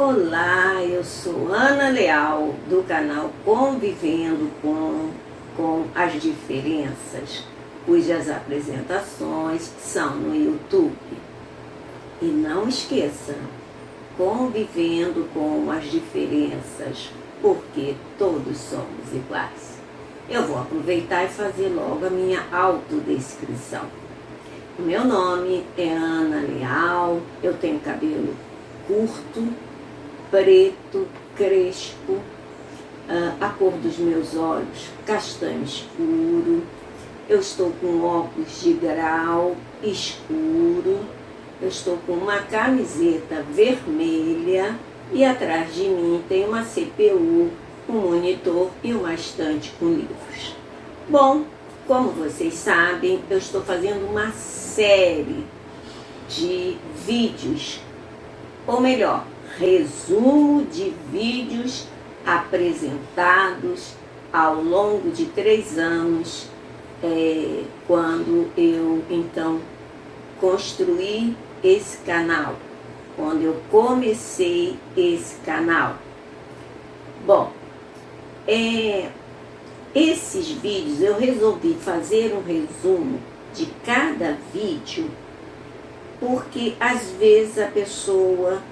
Olá, eu sou Ana Leal, do canal Convivendo com as Diferenças, cujas apresentações são no YouTube. E não esqueça, convivendo com as diferenças, porque todos somos iguais. Eu vou aproveitar e fazer logo a minha autodescrição. O meu nome é Ana Leal, eu tenho cabelo curto, preto, crespo, a cor dos meus olhos castanho escuro, eu estou com óculos de grau escuro, eu estou com uma camiseta vermelha e atrás de mim tem uma CPU, um monitor e uma estante com livros. Bom, como vocês sabem, eu estou fazendo uma série de vídeos, ou melhor, resumo de vídeos apresentados ao longo de 3 anos, quando eu então construí esse canal, quando eu comecei esse canal. Bom, esses vídeos eu resolvi fazer um resumo de cada vídeo, porque às vezes a pessoa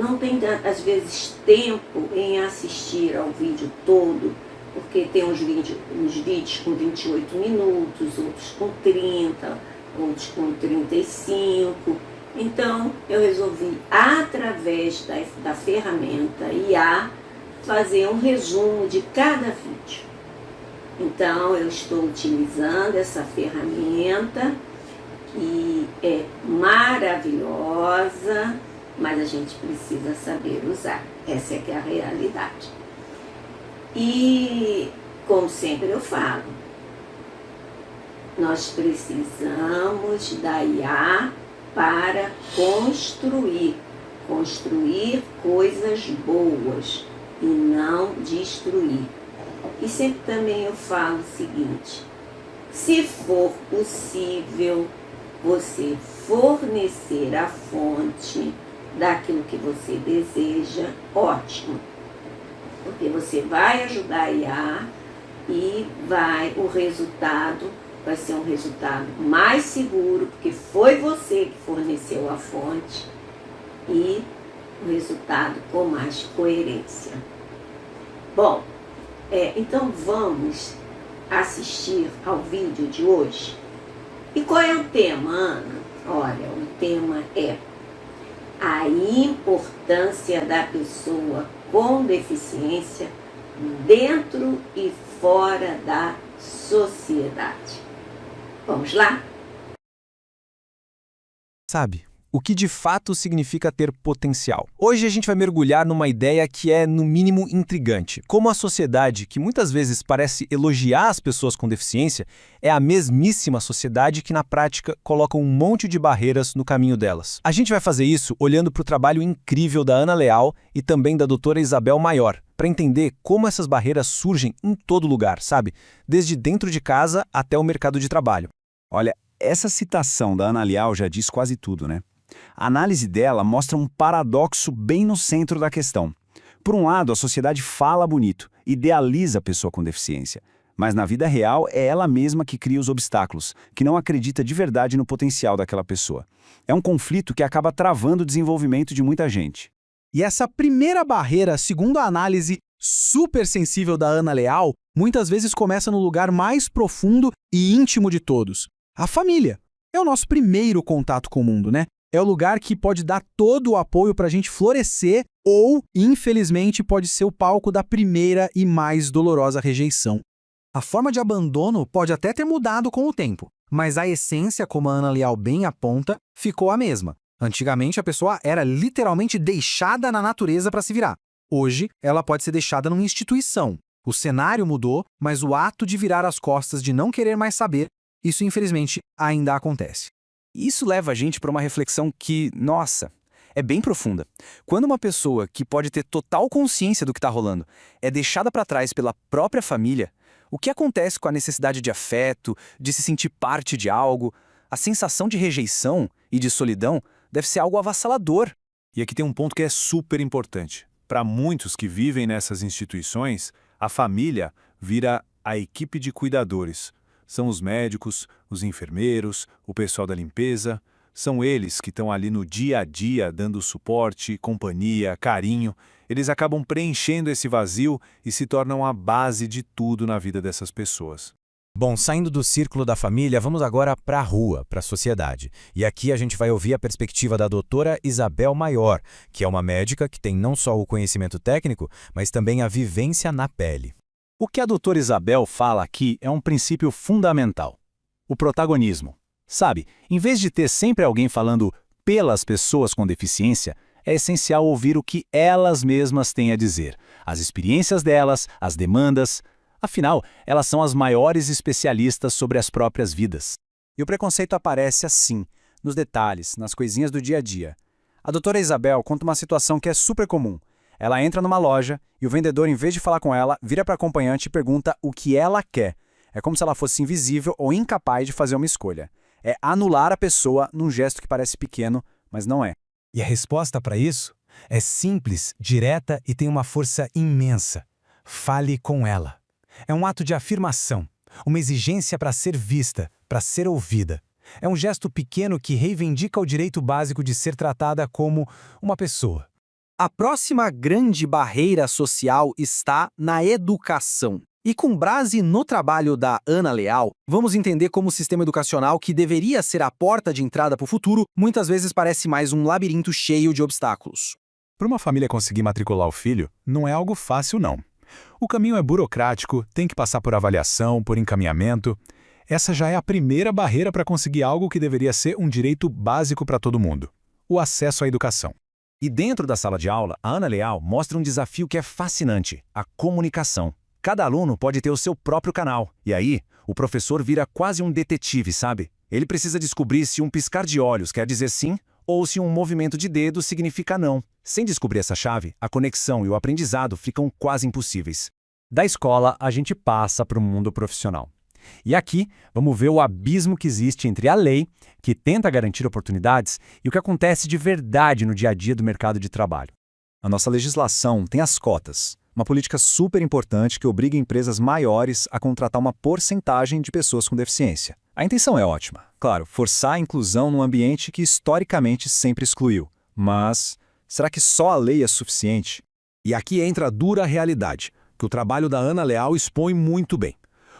não tem, às vezes, tempo em assistir ao vídeo todo, porque tem uns vídeos com 28 minutos, outros com 30, outros com 35. Então, eu resolvi, através da ferramenta IA, fazer um resumo de cada vídeo. Então, eu estou utilizando essa ferramenta, que é maravilhosa, mas a gente precisa saber usar. Essa é que é a realidade. E, como sempre eu falo, nós precisamos da IA para construir coisas boas e não destruir. E sempre também eu falo o seguinte: se for possível você fornecer a fonte daquilo que você deseja, ótimo, porque você vai ajudar a IA e o resultado vai ser um resultado mais seguro, porque foi você que forneceu a fonte, e o resultado com mais coerência. Bom, então vamos assistir ao vídeo de hoje. E qual é o tema, Ana? Olha, o tema é a importância da pessoa com deficiência dentro e fora da sociedade. Vamos lá? Sabe, o que de fato significa ter potencial? Hoje a gente vai mergulhar numa ideia que é, no mínimo, intrigante. Como a sociedade, que muitas vezes parece elogiar as pessoas com deficiência, é a mesmíssima sociedade que, na prática, coloca um monte de barreiras no caminho delas. A gente vai fazer isso olhando para o trabalho incrível da Ana Leal e também da doutora Isabel Maior, para entender como essas barreiras surgem em todo lugar, sabe? Desde dentro de casa até o mercado de trabalho. Olha, essa citação da Ana Leal já diz quase tudo, né? A análise dela mostra um paradoxo bem no centro da questão. Por um lado, a sociedade fala bonito, idealiza a pessoa com deficiência, mas na vida real é ela mesma que cria os obstáculos, que não acredita de verdade no potencial daquela pessoa. É um conflito que acaba travando o desenvolvimento de muita gente. E essa primeira barreira, segundo a análise super sensível da Ana Leal, muitas vezes começa no lugar mais profundo e íntimo de todos. A família. É o nosso primeiro contato com o mundo, né? É o lugar que pode dar todo o apoio para a gente florescer ou, infelizmente, pode ser o palco da primeira e mais dolorosa rejeição. A forma de abandono pode até ter mudado com o tempo, mas a essência, como a Ana Leal bem aponta, ficou a mesma. Antigamente, a pessoa era literalmente deixada na natureza para se virar. Hoje, ela pode ser deixada numa instituição. O cenário mudou, mas o ato de virar as costas, de não querer mais saber, isso, infelizmente, ainda acontece. Isso leva a gente para uma reflexão que, nossa, é bem profunda. Quando uma pessoa que pode ter total consciência do que está rolando é deixada para trás pela própria família, o que acontece com a necessidade de afeto, de se sentir parte de algo? A sensação de rejeição e de solidão deve ser algo avassalador. E aqui tem um ponto que é super importante. Para muitos que vivem nessas instituições, a família vira a equipe de cuidadores. São os médicos, os enfermeiros, o pessoal da limpeza. São eles que estão ali no dia a dia dando suporte, companhia, carinho. Eles acabam preenchendo esse vazio e se tornam a base de tudo na vida dessas pessoas. Bom, saindo do círculo da família, vamos agora para a rua, para a sociedade. E aqui a gente vai ouvir a perspectiva da doutora Isabel Maior, que é uma médica que tem não só o conhecimento técnico, mas também a vivência na pele. O que a doutora Isabel fala aqui é um princípio fundamental: o protagonismo. Sabe, em vez de ter sempre alguém falando pelas pessoas com deficiência, é essencial ouvir o que elas mesmas têm a dizer, as experiências delas, as demandas. Afinal, elas são as maiores especialistas sobre as próprias vidas. E o preconceito aparece assim, nos detalhes, nas coisinhas do dia a dia. A doutora Isabel conta uma situação que é super comum. Ela entra numa loja e o vendedor, em vez de falar com ela, vira para a acompanhante e pergunta o que ela quer. É como se ela fosse invisível ou incapaz de fazer uma escolha. É anular a pessoa num gesto que parece pequeno, mas não é. E a resposta para isso é simples, direta e tem uma força imensa. Fale com ela. É um ato de afirmação, uma exigência para ser vista, para ser ouvida. É um gesto pequeno que reivindica o direito básico de ser tratada como uma pessoa. A próxima grande barreira social está na educação. E com base no trabalho da Ana Leal, vamos entender como o sistema educacional, que deveria ser a porta de entrada para o futuro, muitas vezes parece mais um labirinto cheio de obstáculos. Para uma família conseguir matricular o filho, não é algo fácil, não. O caminho é burocrático, tem que passar por avaliação, por encaminhamento. Essa já é a primeira barreira para conseguir algo que deveria ser um direito básico para todo mundo: o acesso à educação. E dentro da sala de aula, a Ana Leal mostra um desafio que é fascinante: a comunicação. Cada aluno pode ter o seu próprio canal. E aí, o professor vira quase um detetive, sabe? Ele precisa descobrir se um piscar de olhos quer dizer sim ou se um movimento de dedo significa não. Sem descobrir essa chave, a conexão e o aprendizado ficam quase impossíveis. Da escola, a gente passa para o mundo profissional. E aqui, vamos ver o abismo que existe entre a lei, que tenta garantir oportunidades, e o que acontece de verdade no dia a dia do mercado de trabalho. A nossa legislação tem as cotas, uma política super importante que obriga empresas maiores a contratar uma porcentagem de pessoas com deficiência. A intenção é ótima, claro, forçar a inclusão num ambiente que historicamente sempre excluiu. Mas será que só a lei é suficiente? E aqui entra a dura realidade, que o trabalho da Ana Leal expõe muito bem.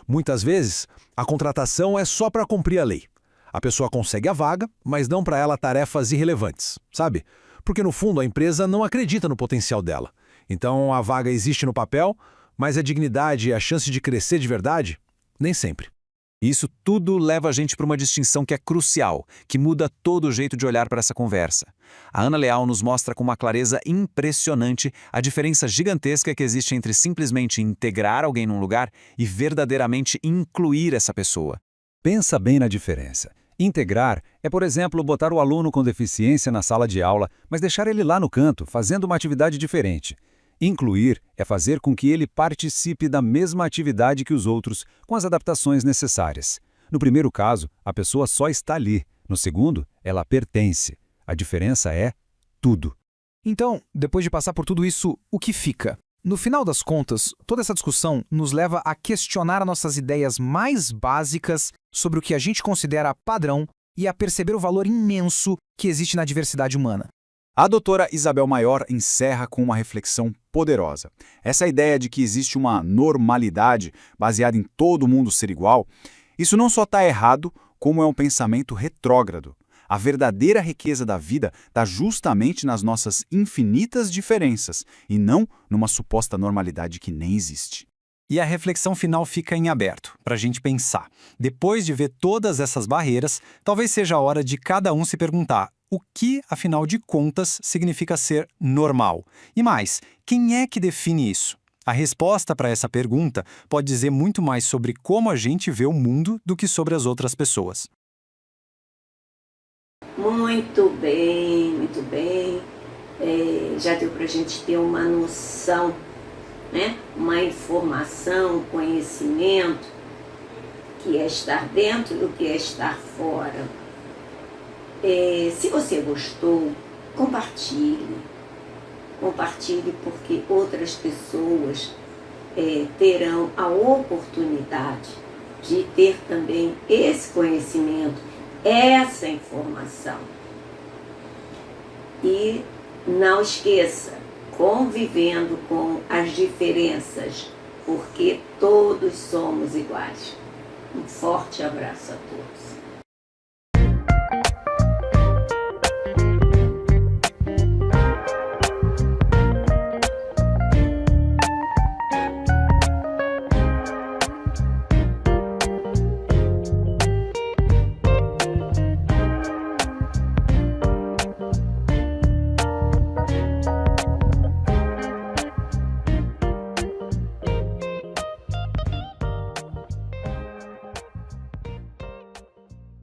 Muitas vezes, a contratação é só para cumprir a lei. A pessoa consegue a vaga, mas dão para ela tarefas irrelevantes, sabe? Porque no fundo a empresa não acredita no potencial dela. Então a vaga existe no papel, mas a dignidade e a chance de crescer de verdade, nem sempre. Isso tudo leva a gente para uma distinção que é crucial, que muda todo o jeito de olhar para essa conversa. A Ana Leal nos mostra com uma clareza impressionante a diferença gigantesca que existe entre simplesmente integrar alguém num lugar e verdadeiramente incluir essa pessoa. Pensa bem na diferença. Integrar é, por exemplo, botar o aluno com deficiência na sala de aula, mas deixar ele lá no canto, fazendo uma atividade diferente. Incluir é fazer com que ele participe da mesma atividade que os outros, com as adaptações necessárias. No primeiro caso, a pessoa só está ali. No segundo, ela pertence. A diferença é tudo. Então, depois de passar por tudo isso, o que fica? No final das contas, toda essa discussão nos leva a questionar nossas ideias mais básicas sobre o que a gente considera padrão e a perceber o valor imenso que existe na diversidade humana. A doutora Isabel Maior encerra com uma reflexão poderosa. Essa ideia de que existe uma normalidade baseada em todo mundo ser igual, isso não só está errado, como é um pensamento retrógrado. A verdadeira riqueza da vida está justamente nas nossas infinitas diferenças, e não numa suposta normalidade que nem existe. E a reflexão final fica em aberto, para a gente pensar. Depois de ver todas essas barreiras, talvez seja a hora de cada um se perguntar: o que, afinal de contas, significa ser normal? E mais, quem é que define isso? A resposta para essa pergunta pode dizer muito mais sobre como a gente vê o mundo do que sobre as outras pessoas. Muito bem, muito bem. Já deu para a gente ter uma noção, né? Uma informação, um conhecimento, que é estar dentro do que é estar fora. Se você gostou, compartilhe. Compartilhe porque outras pessoas terão a oportunidade de ter também esse conhecimento, essa informação. E não esqueça, convivendo com as diferenças, porque todos somos iguais. Um forte abraço a todos.